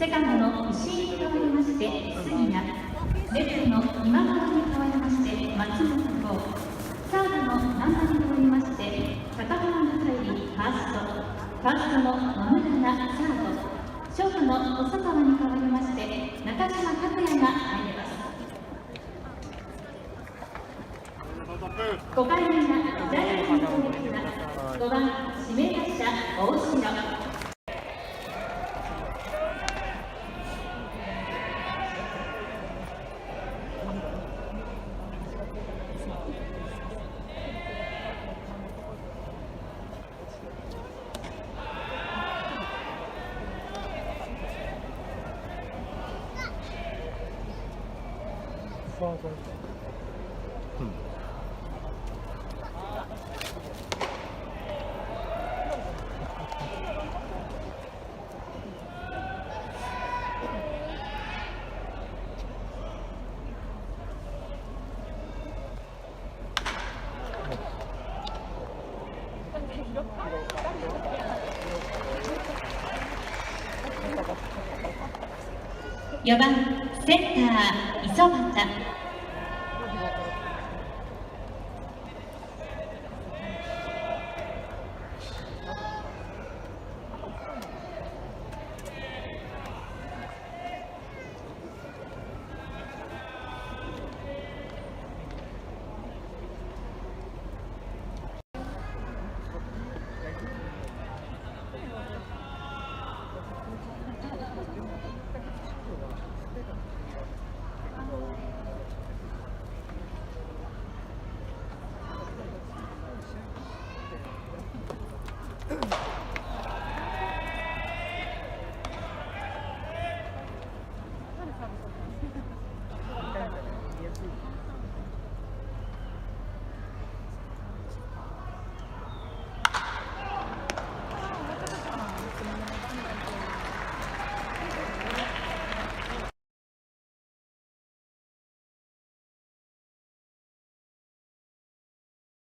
セカンドの石井に代わりまして杉谷、レフトの今川に代わりまして松本剛、サードの南波に代わりまして高浜向井ファースト、ファーストの野村がサード、ショートの細川に代わりまして中島拓也が入ります。5回目のジャイアンツの攻撃は5番指名打者大城。4番センター磯端。